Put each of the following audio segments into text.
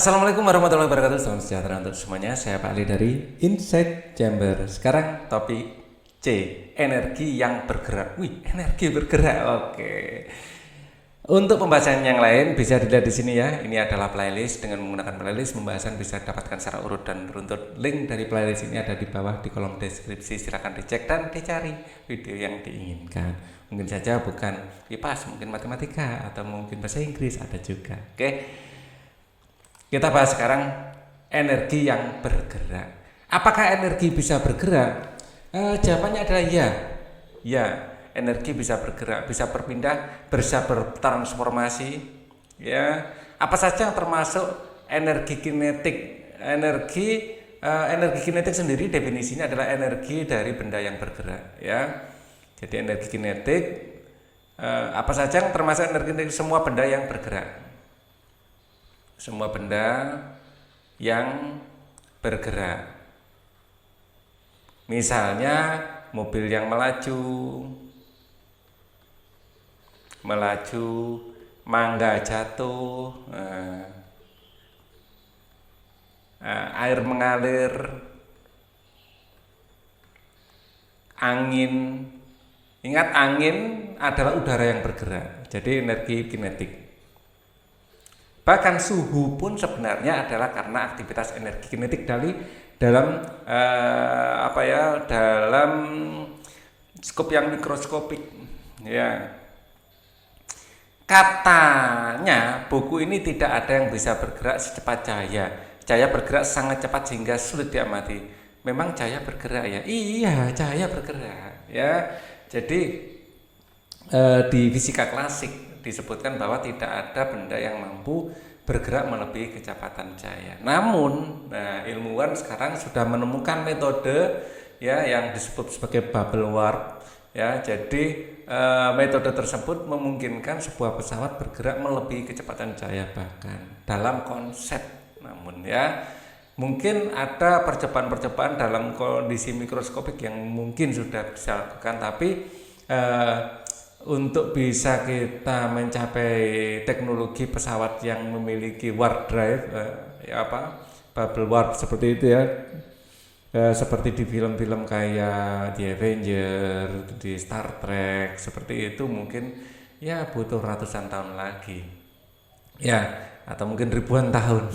Assalamualaikum warahmatullahi wabarakatuh. Salam sejahtera untuk semuanya. Saya Pak Ali dari Inside Chamber. Sekarang topik C, energi yang bergerak. Wih, energi bergerak. Oke. Untuk pembahasan yang lain bisa dilihat di sini ya. Ini adalah playlist. Dengan menggunakan playlist, pembahasan bisa dapatkan secara urut dan beruntut. Link dari playlist ini ada di bawah di kolom deskripsi. Silakan dicek dan dicari video yang diinginkan. Mungkin saja bukan IPAS, mungkin matematika atau mungkin bahasa Inggris ada juga. Oke. Kita bahas sekarang energi yang bergerak. Apakah energi bisa bergerak? Jawabannya adalah ya. Ya, energi bisa bergerak, bisa berpindah, bisa bertransformasi. Ya, apa saja yang termasuk energi kinetik? Energi kinetik sendiri definisinya adalah energi dari benda yang bergerak. Ya, jadi energi kinetik apa saja yang termasuk energi kinetik? Semua benda yang bergerak. Semua benda yang bergerak. Misalnya mobil yang melaju, mangga jatuh, air mengalir, angin. Ingat, angin adalah udara yang bergerak, jadi energi kinetik. Bahkan suhu pun sebenarnya adalah karena aktivitas energi kinetik dalam dalam skop yang mikroskopik. Ya. Katanya buku ini tidak ada yang bisa bergerak secepat cahaya. Cahaya bergerak sangat cepat sehingga sulit diamati. Memang cahaya bergerak ya? Iya, cahaya bergerak. Ya. Jadi di fisika klasik disebutkan bahwa tidak ada benda yang mampu bergerak melebihi kecepatan cahaya. Namun, ilmuwan sekarang sudah menemukan metode ya yang disebut sebagai bubble warp. Ya, jadi metode tersebut memungkinkan sebuah pesawat bergerak melebihi kecepatan cahaya bahkan dalam konsep. Namun ya, mungkin ada percobaan-percobaan dalam kondisi mikroskopik yang mungkin sudah bisa lakukan, tapi untuk bisa kita mencapai teknologi pesawat yang memiliki warp drive, bubble warp seperti itu ya, seperti di film-film kayak The Avenger, di Star Trek, seperti itu mungkin ya butuh ratusan tahun lagi, ya, atau mungkin ribuan tahun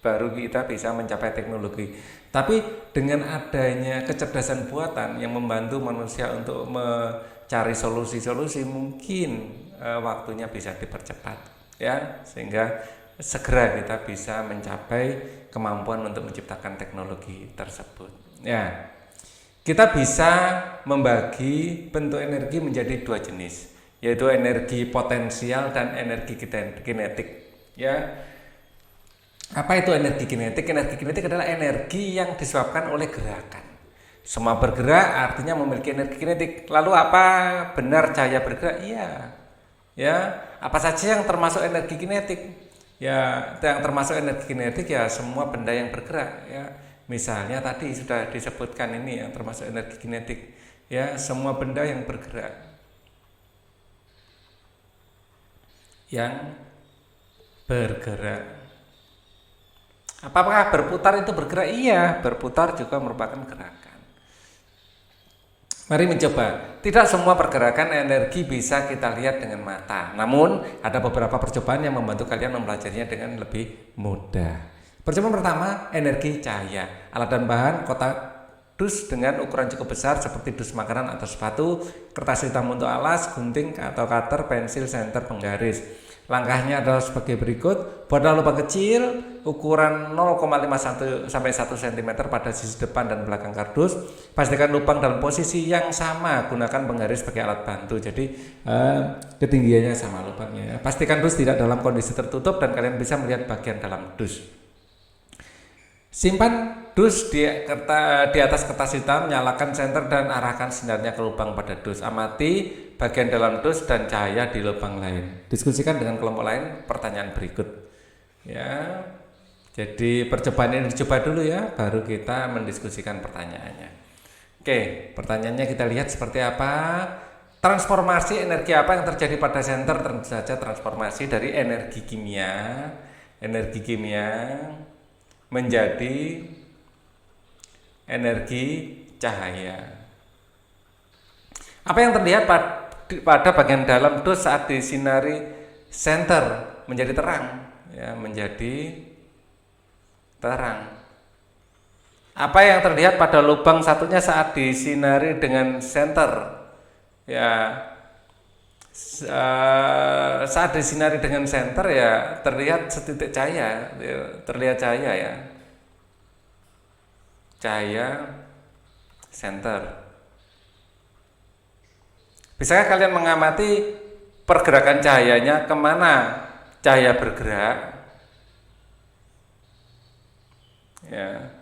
baru kita bisa mencapai teknologi. Tapi dengan adanya kecerdasan buatan yang membantu manusia untuk cari solusi-solusi, mungkin waktunya bisa dipercepat ya, sehingga segera kita bisa mencapai kemampuan untuk menciptakan teknologi tersebut. Ya, kita bisa membagi bentuk energi menjadi dua jenis, yaitu energi potensial dan energi kinetik. Ya, apa itu energi kinetik? Energi kinetik adalah energi yang disebabkan oleh gerakan. Semua bergerak artinya memiliki energi kinetik. Lalu apa benar cahaya bergerak? Iya. Ya, apa saja yang termasuk energi kinetik? Ya, yang termasuk energi kinetik ya semua benda yang bergerak ya. Misalnya tadi sudah disebutkan ini yang termasuk energi kinetik. Ya, semua benda yang bergerak. Yang bergerak. Apakah berputar itu bergerak? Iya, berputar juga merupakan gerakan. Mari mencoba. Tidak semua pergerakan energi bisa kita lihat dengan mata. Namun, ada beberapa percobaan yang membantu kalian mempelajarinya dengan lebih mudah. Percobaan pertama, energi cahaya. Alat dan bahan kotak dus dengan ukuran cukup besar seperti dus makanan atau sepatu, kertas hitam untuk alas, gunting atau cutter, pensil, senter, penggaris. Langkahnya adalah sebagai berikut. Buatlah lubang kecil ukuran 0,51 sampai 1 cm pada sisi depan dan belakang kardus. Pastikan lubang dalam posisi yang sama. Gunakan penggaris sebagai alat bantu. Jadi ketinggiannya sama lubangnya. Pastikan dus tidak dalam kondisi tertutup dan kalian bisa melihat bagian dalam dus. Simpan dus di atas kertas hitam, nyalakan senter dan arahkan sinarnya ke lubang pada dus. Amati bagian dalam dus dan cahaya di lubang lain. Diskusikan dengan kelompok lain pertanyaan berikut. Ya, jadi percobaan ini dicoba dulu ya, baru kita mendiskusikan pertanyaannya. Oke, pertanyaannya kita lihat seperti apa. Transformasi energi apa yang terjadi pada senter? Tentu saja transformasi dari energi kimia energi kimia menjadi energi cahaya. Apa yang terlihat pada bagian dalam dus saat disinari senter menjadi terang, ya, menjadi terang. Apa yang terlihat pada lubang satunya saat disinari dengan senter, ya, saat disinari dengan senter ya terlihat setitik cahaya, terlihat cahaya ya, cahaya senter. Bisakah kalian mengamati pergerakan cahayanya, kemana cahaya bergerak? Ya.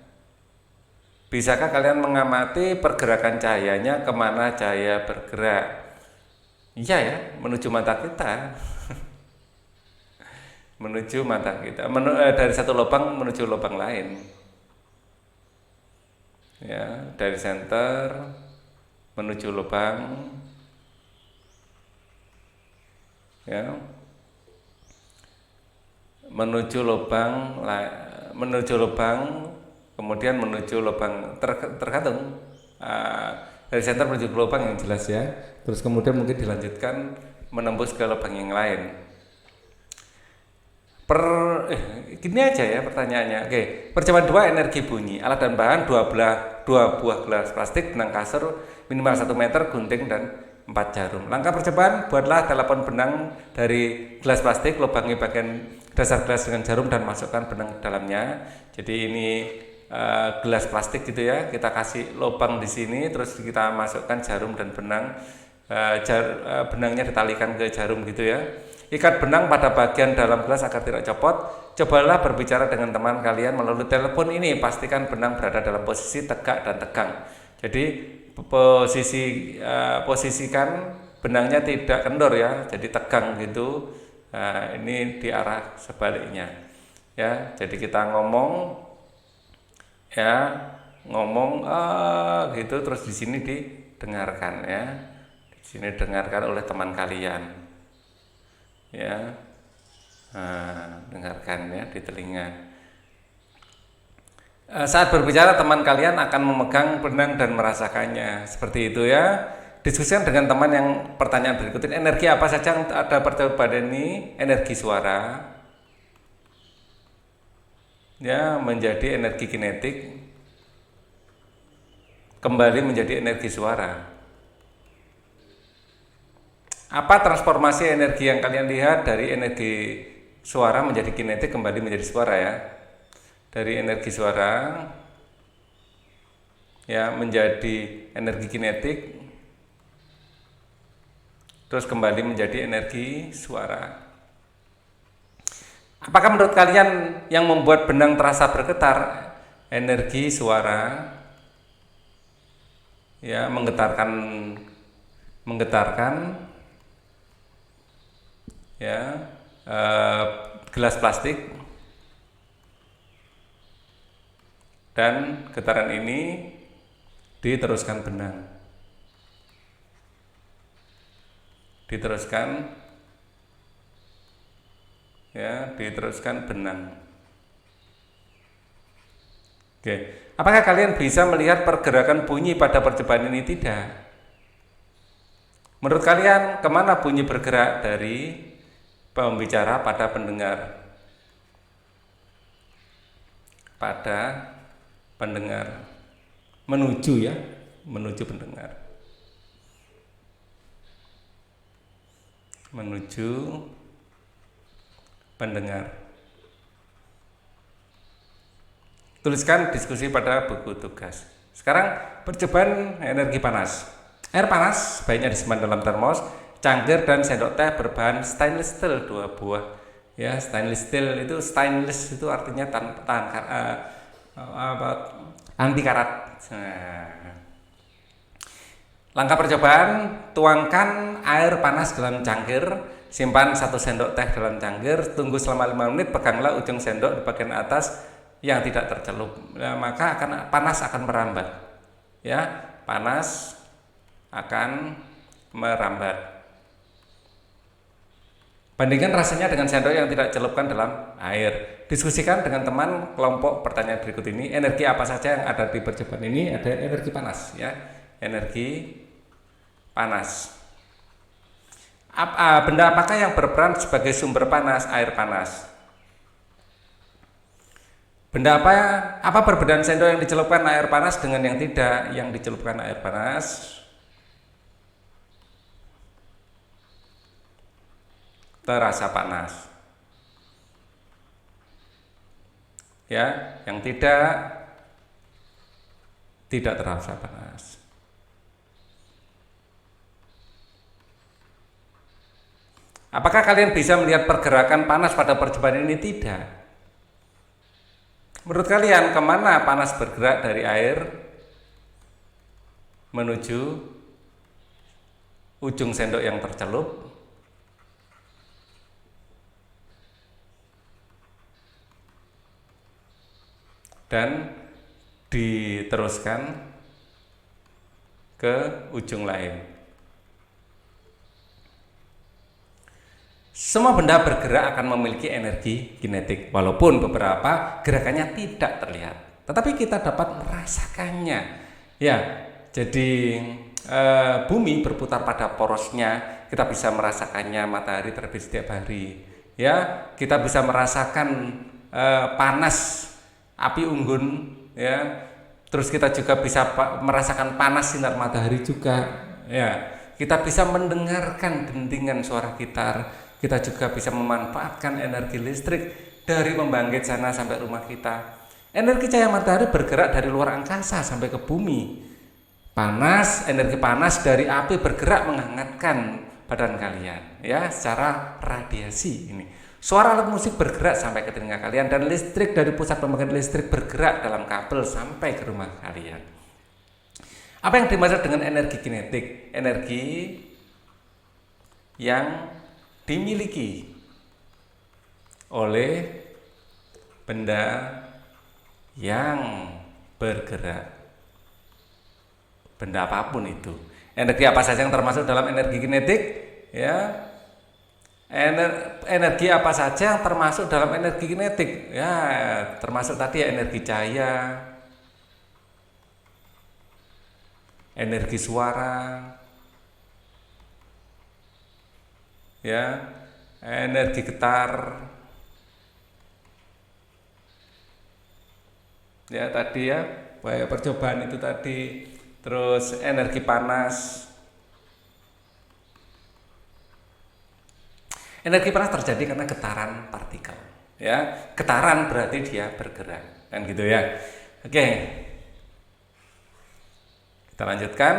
Bisakah kalian mengamati pergerakan cahayanya, kemana cahaya bergerak? Iya ya, menuju mata kita. Menuju mata kita. Dari satu lubang menuju lubang lain. Ya, dari senter menuju lubang. Ya. Menuju lubang, kemudian menuju lubang, tergantung dari senter menuju ke lubang yang jelas ya. Terus kemudian mungkin dilanjutkan menembus ke lubang yang lain. Gini aja ya pertanyaannya. Oke, percobaan 2 energi bunyi. Alat dan bahan 2 buah gelas plastik, benang kasur minimal 1 meter, gunting dan 4 jarum. Langkah percobaan, buatlah telepon benang dari gelas plastik, lubangi bagian dasar gelas dengan jarum dan masukkan benang ke dalamnya. Jadi ini gelas plastik gitu ya, kita kasih lubang di sini, terus kita masukkan jarum dan benang, benangnya ditalikan ke jarum gitu ya. Ikat benang pada bagian dalam gelas agar tidak copot. Cobalah berbicara dengan teman kalian melalui telepon ini, pastikan benang berada dalam posisi tegak dan tegang. Jadi posisikan benangnya tidak kendor ya, jadi tegang gitu. Ini di arah sebaliknya ya. Jadi kita ngomong gitu, terus di sini didengarkan ya, di sini dengarkan oleh teman kalian ya, dengarkan ya di telinga. Saat berbicara teman kalian akan memegang benang dan merasakannya, seperti itu ya. Diskusikan dengan teman yang pertanyaan berikut ini. Energi apa saja yang ada pada ini? Energi suara ya, menjadi energi kinetik, kembali menjadi energi suara. Apa transformasi energi yang kalian lihat dari energi suara menjadi kinetik kembali menjadi suara ya? Dari energi suara ya menjadi energi kinetik, terus kembali menjadi energi suara. Apakah menurut kalian yang membuat benang terasa bergetar? Energi suara ya, menggetarkan ya, gelas plastik, dan getaran ini diteruskan benang, diteruskan benang. Oke, apakah kalian bisa melihat pergerakan bunyi pada percobaan ini? Tidak. Menurut kalian kemana bunyi bergerak dari pembicara pada pendengar? Pada pendengar, menuju pendengar, menuju pendengar. Tuliskan diskusi pada buku tugas. Sekarang percobaan energi panas. Air panas sebaiknya disimpan dalam termos, cangkir dan sendok teh berbahan stainless steel 2 buah. Ya, stainless steel itu, stainless itu artinya anti karat. Langkah percobaan, tuangkan air panas dalam cangkir, simpan 1 sendok teh dalam cangkir, tunggu selama 5 menit, peganglah ujung sendok di bagian atas yang tidak tercelup, maka panas akan merambat ya, panas akan merambat. Bandingkan rasanya dengan sendok yang tidak celupkan dalam air. diskusikan dengan teman kelompok pertanyaan berikut ini. Energi apa saja yang ada di percobaan ini? Ada energi panas, ya. Energi panas. Benda apakah yang berperan sebagai sumber panas? Air panas. Benda apa perbedaan sendok yang dicelupkan air panas dengan yang tidak? Yang dicelupkan air panas terasa panas, ya. Yang tidak terasa panas. Apakah kalian bisa melihat pergerakan panas pada percobaan ini? Tidak. Menurut kalian kemana panas bergerak dari air menuju ujung sendok yang tercelup? Dan diteruskan ke ujung lain. Semua benda bergerak akan memiliki energi kinetik, walaupun beberapa gerakannya tidak terlihat, tetapi kita dapat merasakannya. Ya, jadi bumi berputar pada porosnya, kita bisa merasakannya. Matahari terbit setiap hari. Ya, kita bisa merasakan panas api unggun, ya. Terus kita juga bisa merasakan panas sinar matahari juga, ya. Kita bisa mendengarkan dentingan suara gitar. Kita juga bisa memanfaatkan energi listrik dari pembangkit sana sampai rumah kita. Energi cahaya matahari bergerak dari luar angkasa sampai ke bumi. Energi panas dari api bergerak menghangatkan badan kalian, ya, secara radiasi ini. Suara alat musik bergerak sampai ke telinga kalian, dan listrik dari pusat pembangkit listrik bergerak dalam kabel sampai ke rumah kalian. Apa yang dimaksud dengan energi kinetik? Energi yang dimiliki oleh benda yang bergerak. Benda apapun itu. Energi apa saja yang termasuk dalam energi kinetik? Ya. Energi apa saja yang termasuk dalam energi kinetik? Ya, termasuk tadi ya, energi cahaya, energi suara, ya, energi getar, ya tadi ya, percobaan itu tadi. Terus energi panas. Energi panas terjadi karena getaran partikel, ya. Getaran berarti dia bergerak, kan gitu ya. Oke, kita lanjutkan.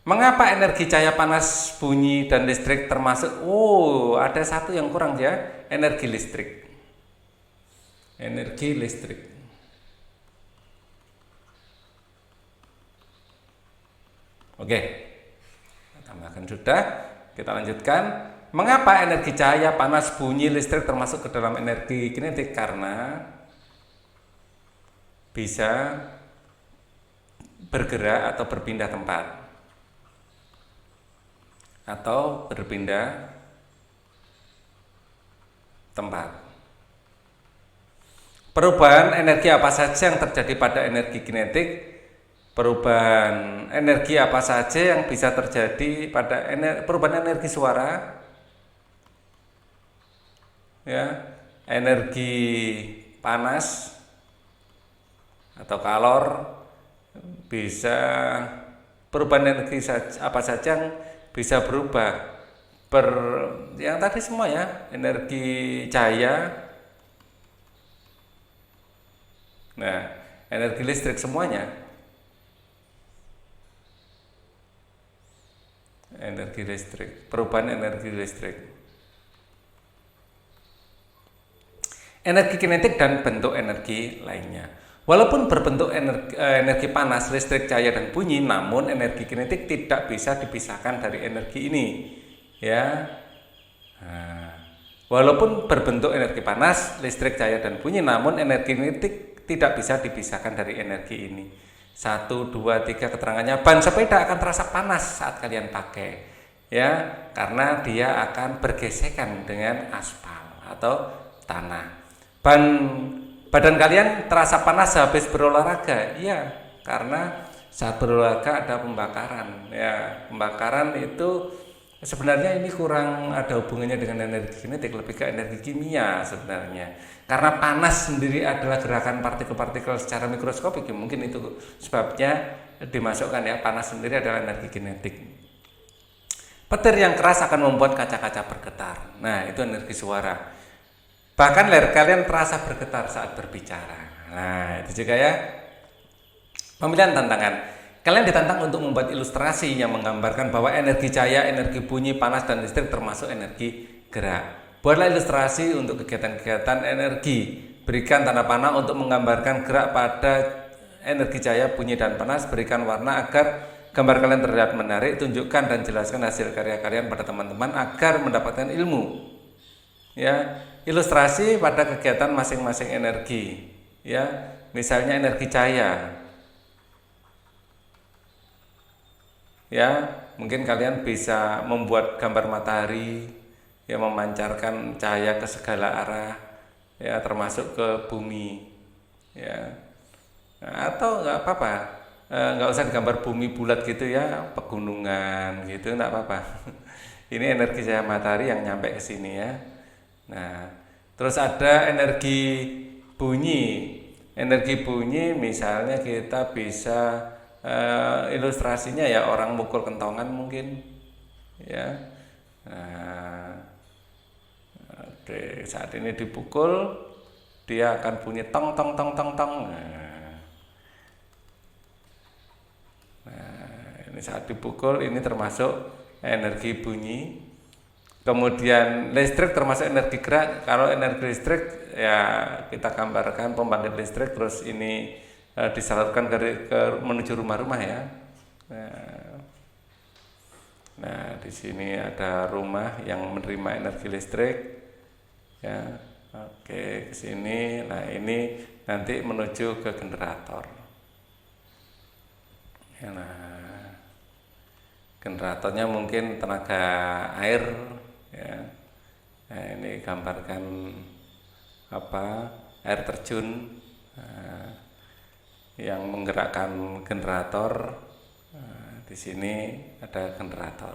Mengapa energi cahaya panas, bunyi, dan listrik termasuk? Ada satu yang kurang ya, energi listrik. Energi listrik. Oke, kita tambahkan sudah. Kita lanjutkan. Mengapa energi cahaya, panas, bunyi, listrik termasuk ke dalam energi kinetik? Karena bisa bergerak atau berpindah tempat, atau berpindah tempat. Perubahan energi apa saja yang terjadi pada energi kinetik? Perubahan energi apa saja yang bisa terjadi pada perubahan energi suara? Ya, energi panas atau kalor, bisa perubahan energi apa saja yang bisa berubah, yang tadi semua ya, energi cahaya, nah, energi listrik, semuanya energi listrik, perubahan energi listrik. Energi kinetik dan bentuk energi lainnya. Walaupun berbentuk energi panas, listrik, cahaya, dan bunyi, namun energi kinetik tidak bisa dipisahkan dari energi ini. Ya, walaupun berbentuk energi panas, listrik, cahaya, dan bunyi, namun energi kinetik tidak bisa dipisahkan dari energi ini. 1, 2, 3 keterangannya. Ban sepeda akan terasa panas saat kalian pakai, ya, karena dia akan bergesekan dengan aspal atau tanah. Badan kalian terasa panas habis berolahraga? Iya, karena saat berolahraga ada pembakaran. Ya, pembakaran itu sebenarnya ini kurang ada hubungannya dengan energi kinetik, lebih ke energi kimia sebenarnya. Karena panas sendiri adalah gerakan partikel-partikel secara mikroskopik, ya mungkin itu sebabnya dimasukkan ya, panas sendiri adalah energi kinetik. Petir yang keras akan membuat kaca-kaca bergetar. Nah, itu energi suara. Bahkan leher kalian terasa bergetar saat berbicara. Nah, itu juga ya. Pemilihan tantangan. Kalian ditantang untuk membuat ilustrasi yang menggambarkan bahwa energi cahaya, energi bunyi, panas, dan listrik termasuk energi gerak. Buatlah ilustrasi untuk kegiatan-kegiatan energi. Berikan tanda panah untuk menggambarkan gerak pada energi cahaya, bunyi, dan panas. Berikan warna agar gambar kalian terlihat menarik. Tunjukkan dan jelaskan hasil karya kalian pada teman-teman agar mendapatkan ilmu. Ya, ilustrasi pada kegiatan masing-masing energi. Ya, misalnya energi cahaya. Ya, mungkin kalian bisa membuat gambar matahari yang memancarkan cahaya ke segala arah, ya termasuk ke bumi, ya. Nah, atau nggak apa-apa, nggak usah digambar bumi bulat gitu ya, pegunungan gitu nggak apa-apa. Ini energi cahaya matahari yang nyampe ke sini ya. Nah, terus ada energi bunyi. Energi bunyi misalnya kita bisa ilustrasinya ya orang mukul kentongan mungkin ya. Nah, oke, saat ini dipukul dia akan bunyi tong tong tong tong tong. Nah, ini saat dipukul ini termasuk energi bunyi. Kemudian listrik termasuk energi gerak. Kalau energi listrik ya kita gambarkan pembangkit listrik, terus ini disalurkan menuju rumah-rumah ya. Nah, di sini ada rumah yang menerima energi listrik ya. Oke, ke sini. Nah, ini nanti menuju ke generator. Ya, nah, generatornya mungkin tenaga air ya. Nah, ini gambarkan air terjun yang menggerakkan generator. Nah, di sini ada generator.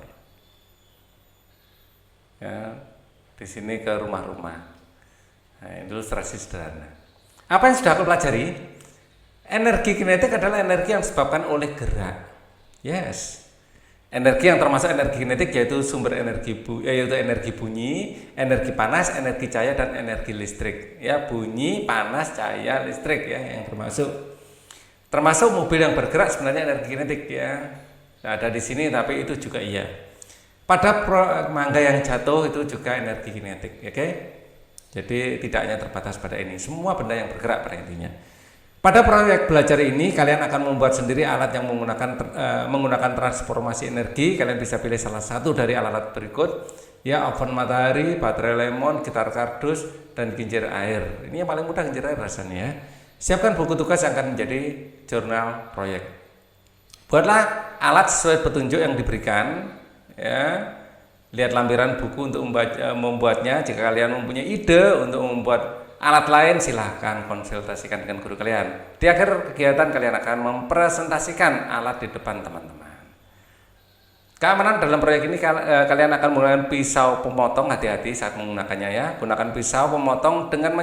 Ya, di sini ke rumah-rumah. Nah, ilustrasi sederhana. Apa yang sudah aku pelajari? Energi kinetik adalah energi yang disebabkan oleh gerak. Yes. Energi yang termasuk energi kinetik yaitu sumber energi yaitu energi bunyi, energi panas, energi cahaya, dan energi listrik. Ya, bunyi, panas, cahaya, listrik ya yang termasuk mobil yang bergerak sebenarnya energi kinetik ya. Nah, ada di sini tapi itu juga iya. Pada mangga yang jatuh itu juga energi kinetik, oke? Jadi tidak hanya terbatas pada ini, semua benda yang bergerak pada intinya. Pada proyek belajar ini kalian akan membuat sendiri alat yang menggunakan transformasi energi. Kalian bisa pilih salah satu dari alat-alat berikut ya, oven matahari, baterai lemon, gitar kardus, dan kincir air. Ini yang paling mudah, kincir air rasanya ya. Siapkan buku tugas yang akan menjadi jurnal proyek. Buatlah alat sesuai petunjuk yang diberikan ya. Lihat lampiran buku untuk membuatnya. Jika kalian mempunyai ide untuk membuat alat lain, silahkan konsultasikan dengan guru kalian. Di akhir kegiatan kalian akan mempresentasikan alat di depan teman-teman. Keamanan dalam proyek ini kalian akan menggunakan pisau pemotong. Hati-hati saat menggunakannya ya. Gunakan pisau pemotong dengan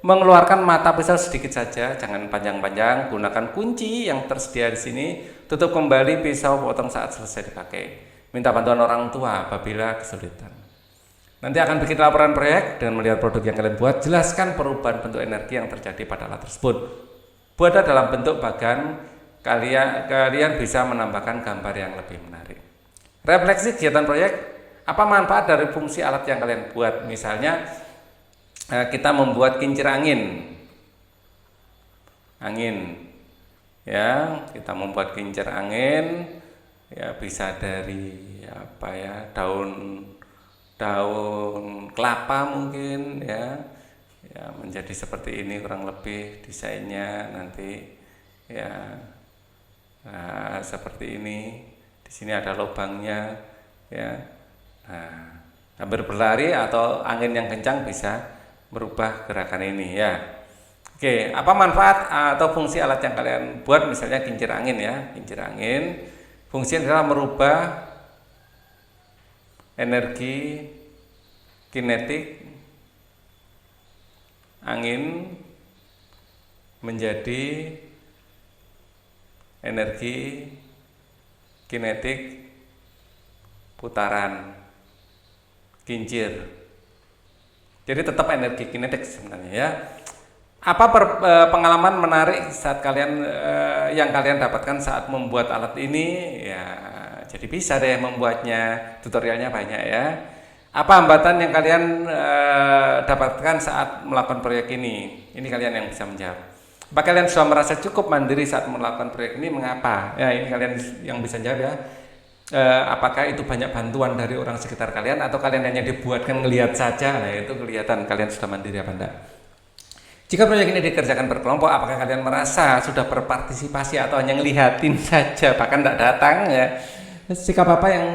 mengeluarkan mata pisau sedikit saja, jangan panjang-panjang. Gunakan kunci yang tersedia di sini. Tutup kembali pisau potong saat selesai dipakai. Minta bantuan orang tua apabila kesulitan. Nanti akan bikin laporan proyek dengan melihat produk yang kalian buat. Jelaskan perubahan bentuk energi yang terjadi pada alat tersebut. Buatlah dalam bentuk bagan. Kalian bisa menambahkan gambar yang lebih menarik. Refleksi kegiatan proyek. Apa manfaat dari fungsi alat yang kalian buat? Misalnya kita membuat kincir angin ya, kita membuat kincir angin ya, bisa dari daun kelapa mungkin ya menjadi seperti ini kurang lebih desainnya nanti ya. Nah, seperti ini. Di sini ada lubangnya ya. Nah, hampir berlari atau angin yang kencang bisa merubah gerakan ini ya. Oke, apa manfaat atau fungsi alat yang kalian buat, misalnya kincir angin ya. Kincir angin fungsinya adalah merubah energi kinetik angin menjadi energi kinetik putaran kincir. Jadi tetap energi kinetik sebenarnya ya. Apa pengalaman menarik saat yang kalian dapatkan saat membuat alat ini ya? Jadi bisa deh membuatnya, tutorialnya banyak ya. Apa hambatan yang kalian dapatkan saat melakukan proyek ini? Ini kalian yang bisa menjawab. Apa kalian sudah merasa cukup mandiri saat melakukan proyek ini? Mengapa? Ya, ini kalian yang bisa jawab ya. Apakah itu banyak bantuan dari orang sekitar kalian atau kalian hanya dibuatkan ngelihat saja? Nah, itu kelihatan kalian sudah mandiri apa enggak. Jika proyek ini dikerjakan berkelompok, apakah kalian merasa sudah berpartisipasi atau hanya ngelihatin saja, bahkan enggak datang ya? Sikap apa yang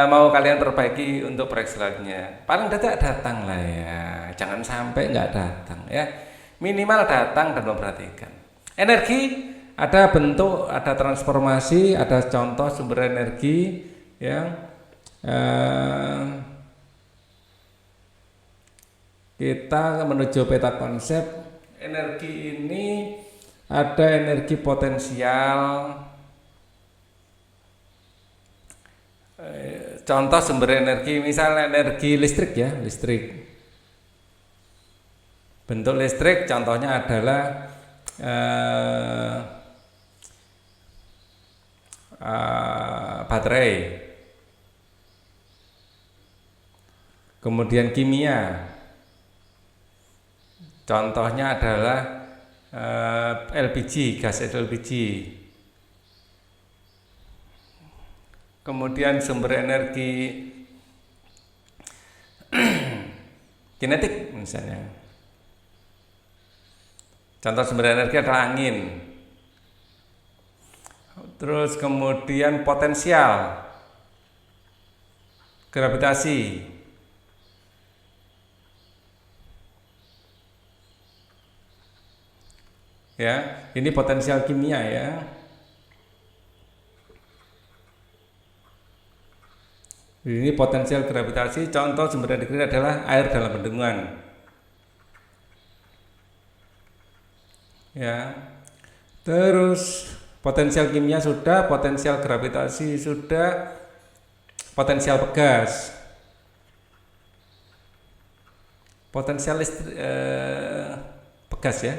mau kalian perbaiki untuk proyek selanjutnya? Paling tidak datang lah ya, jangan sampai nggak datang ya. Minimal datang dan memperhatikan. Energi, ada bentuk, ada transformasi, ada contoh sumber energi ya. Kita menuju peta konsep. Energi ini ada energi potensial. Contoh sumber energi, misalnya energi listrik ya, listrik. Bentuk listrik contohnya adalah baterai. Kemudian kimia. Contohnya adalah LPG, gas LPG. Kemudian sumber energi kinetik misalnya. Contoh sumber energi adalah angin. Terus kemudian potensial gravitasi. Ya, ini potensial kimia ya. Ini potensial gravitasi. Contoh sumber energi adalah air dalam bendungan. Ya. Terus potensial kimia sudah, potensial gravitasi sudah, potensial pegas. Potensial pegas ya.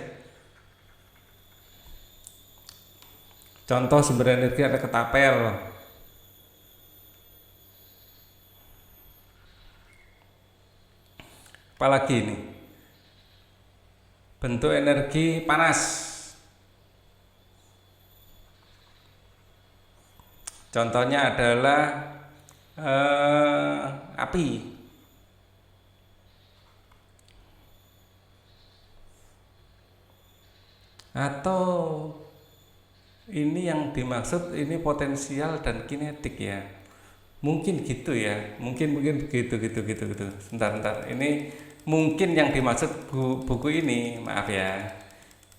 Contoh sumber energi ada ketapel. Apalagi ini? Bentuk energi panas. Contohnya adalah api. Atau ini yang dimaksud ini potensial dan kinetik ya. Mungkin gitu ya. Mungkin begitu. Sebentar. Ini mungkin yang dimaksud buku ini, maaf ya.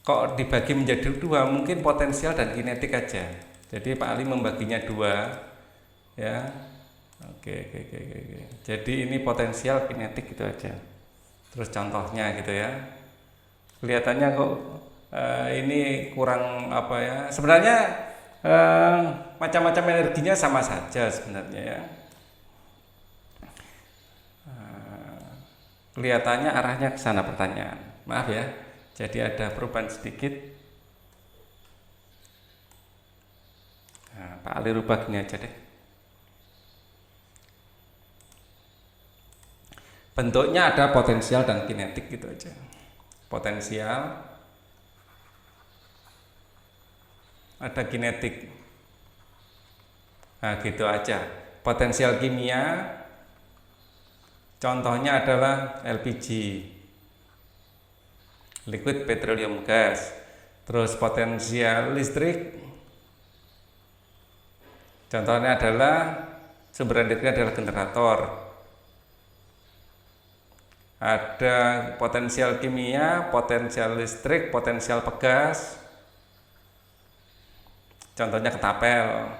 Kok dibagi menjadi dua, mungkin potensial dan kinetik aja. Jadi Pak Ali membaginya dua ya. Oke. Jadi ini potensial kinetik gitu aja. Terus contohnya gitu ya. Kelihatannya kok ini kurang apa ya. Sebenarnya macam-macam energinya sama saja sebenarnya ya. Kelihatannya arahnya ke sana pertanyaan. Maaf ya. Jadi ada perubahan sedikit. Nah, Pak Ali rubah gini aja deh. Bentuknya ada potensial dan kinetik gitu aja. Potensial, ada kinetik. Nah, gitu aja. Potensial kimia, contohnya adalah LPG, liquid petroleum gas. Terus potensial listrik, contohnya adalah sumber energi adalah generator. Ada potensial kimia, potensial listrik, potensial pegas. Contohnya ketapel.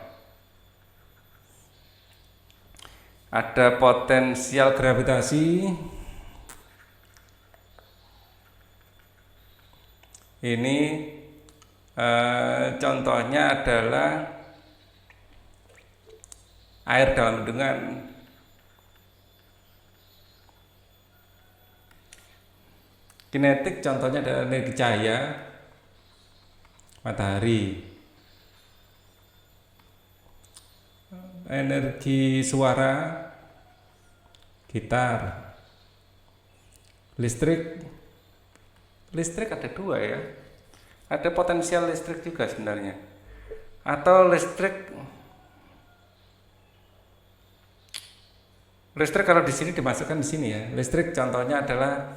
Ada potensial gravitasi. Ini contohnya adalah air dalam bendungan. Kinetik contohnya adalah energi cahaya, matahari. Energi suara, gitar. Listrik ada dua ya. Ada potensial listrik juga sebenarnya. Atau listrik kalau di sini dimasukkan di sini ya. Listrik contohnya adalah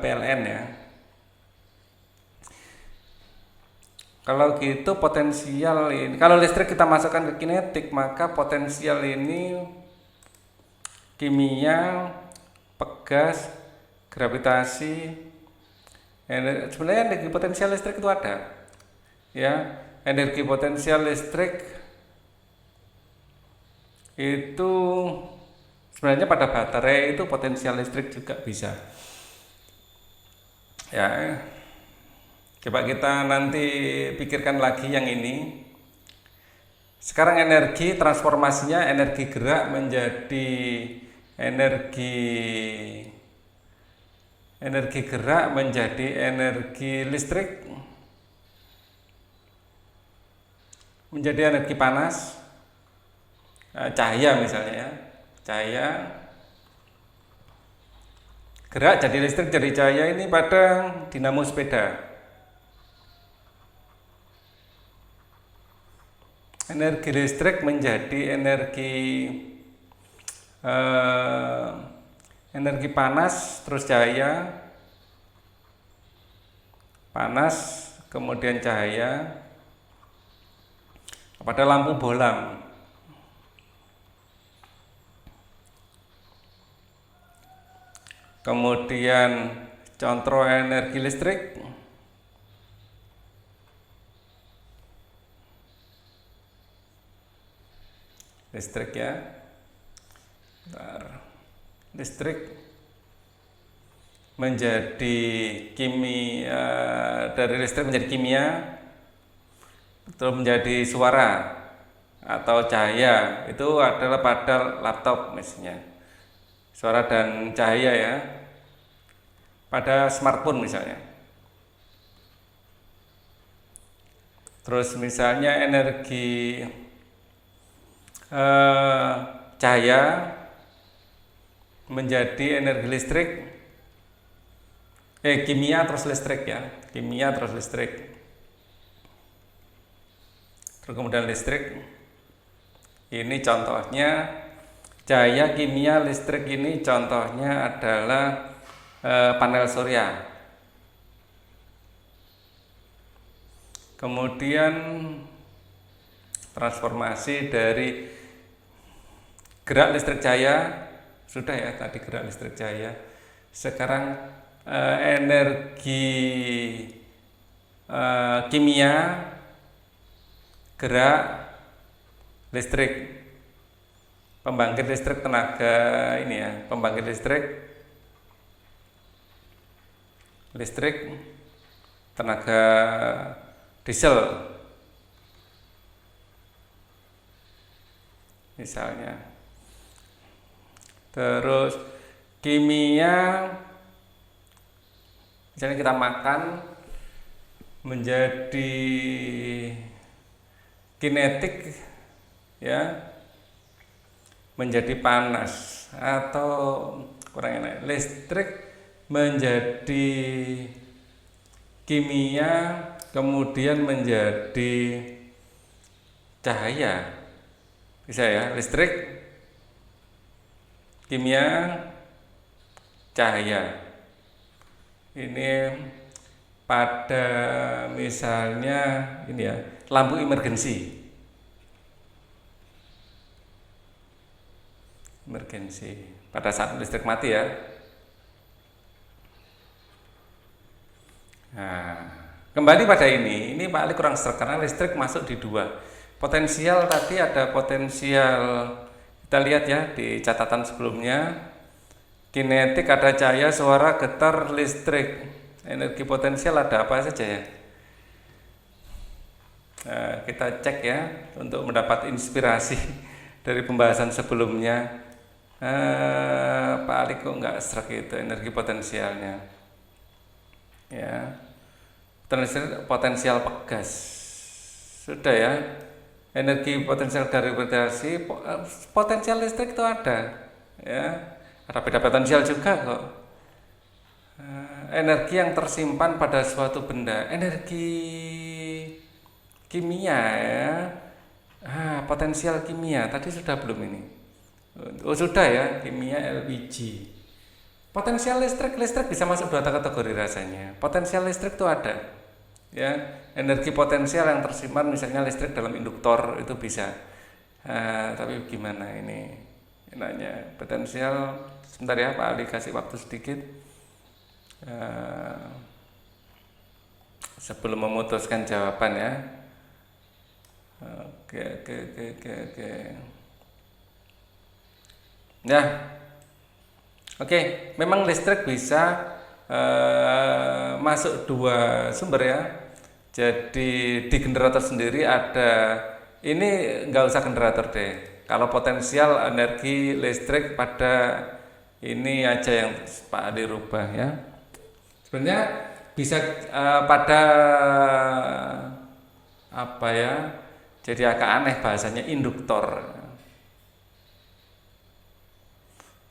PLN ya. Kalau gitu potensial ini, kalau listrik kita masukkan ke kinetik, maka potensial ini kimia, pegas, gravitasi. Sebenarnya energi potensial listrik itu ada, ya. Energi potensial listrik itu sebenarnya pada baterai itu potensial listrik juga bisa, ya. Coba kita nanti pikirkan lagi yang ini. Sekarang energi transformasinya energi gerak menjadi energi gerak menjadi energi listrik, menjadi energi panas, cahaya misalnya ya. Cahaya gerak jadi listrik jadi cahaya ini pada dinamo sepeda. Energi listrik menjadi energi panas terus cahaya, panas kemudian cahaya pada lampu bohlam. Kemudian contoh energi listrik ya. Listrik menjadi kimia, dari listrik menjadi kimia, betul menjadi suara atau cahaya. Itu adalah pada laptop misalnya, suara dan cahaya ya. Pada smartphone misalnya. Terus misalnya energi cahaya menjadi energi listrik, kimia terus listrik ya, kimia terus listrik. Terus kemudian listrik, ini contohnya cahaya, kimia, listrik ini contohnya adalah panel surya. Kemudian transformasi dari gerak listrik cahaya, sudah ya tadi gerak listrik cahaya. Sekarang energi kimia, gerak listrik, pembangkit listrik tenaga ini ya, pembangkit listrik tenaga diesel misalnya. Terus kimia, misalnya kita makan menjadi kinetik ya, menjadi panas, atau kurang enak, listrik menjadi kimia kemudian menjadi cahaya, bisa ya, listrik, kimia, cahaya. Ini pada misalnya ini ya, lampu emergency pada saat listrik mati ya. Nah, kembali pada ini Pak Ali kurang serak karena listrik masuk di dua. Potensial tadi ada potensial, kita lihat ya di catatan sebelumnya, kinetik ada cahaya, suara, getar, listrik. Energi potensial ada apa saja ya? Nah, kita cek ya untuk mendapat inspirasi dari pembahasan sebelumnya. Pak Ali kok nggak serak itu energi potensialnya? Ya, potensial pegas sudah ya. Energi potensial dari radiasi, potensial listrik itu ada ya, ada beda potensial juga kok. Energi yang tersimpan pada suatu benda, energi kimia ya. Potensial kimia tadi sudah belum ini? Oh sudah ya, kimia LPG. Potensial listrik bisa masuk dua kategori rasanya. Potensial listrik itu ada, ya, energi potensial yang tersimpan misalnya listrik dalam induktor itu bisa. Tapi gimana ini? Nanya potensial sebentar ya Pak Ali kasih waktu sedikit sebelum memutuskan jawaban ya. Oke. Ya. Oke, memang listrik bisa masuk dua sumber ya. Jadi di generator sendiri ada, ini nggak usah generator deh. Kalau potensial energi listrik pada ini aja yang Pak Ali rubah ya. Sebenarnya bisa pada apa ya? Jadi agak aneh bahasanya induktor.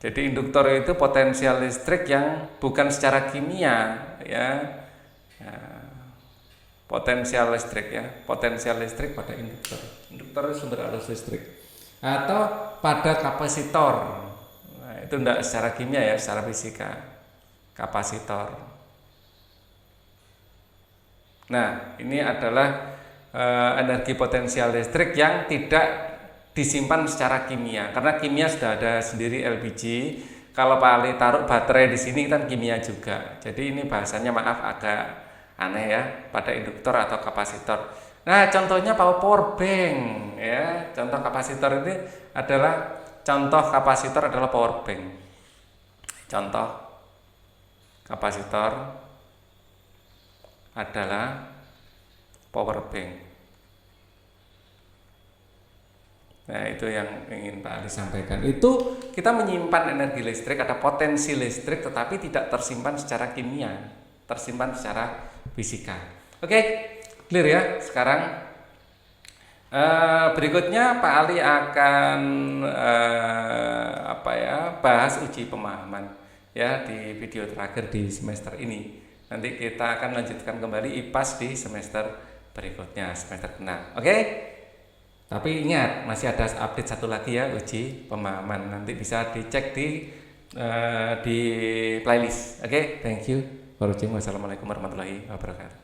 Jadi induktor itu potensial listrik yang bukan secara kimia ya. Potensial listrik ya, potensial listrik pada induktor. Induktor sumber arus listrik. Atau pada kapasitor. Nah, itu enggak secara kimia ya, secara fisika. Kapasitor. Nah, ini adalah energi potensial listrik yang tidak disimpan secara kimia, karena kimia sudah ada sendiri LPG. Kalau Pak Ali taruh baterai di sini kan kimia juga. Jadi ini bahasanya maaf agak aneh ya pada induktor atau kapasitor. Nah, contohnya power bank ya. Contoh kapasitor ini adalah power bank. Contoh kapasitor adalah power bank. Nah, itu yang ingin Pak Ali sampaikan. Itu kita menyimpan energi listrik, ada potensi listrik tetapi tidak tersimpan secara kimia, tersimpan secara fisika. Oke, clear ya sekarang. Berikutnya Pak Ali akan bahas uji pemahaman ya di video terakhir di semester ini. Nanti kita akan lanjutkan kembali IPAS di semester berikutnya, semester ke-6. Oke? Tapi ingat, masih ada update satu lagi ya, uji pemahaman. Nanti bisa dicek di playlist. Oke, thank you. Wassalamualaikum warahmatullahi wabarakatuh.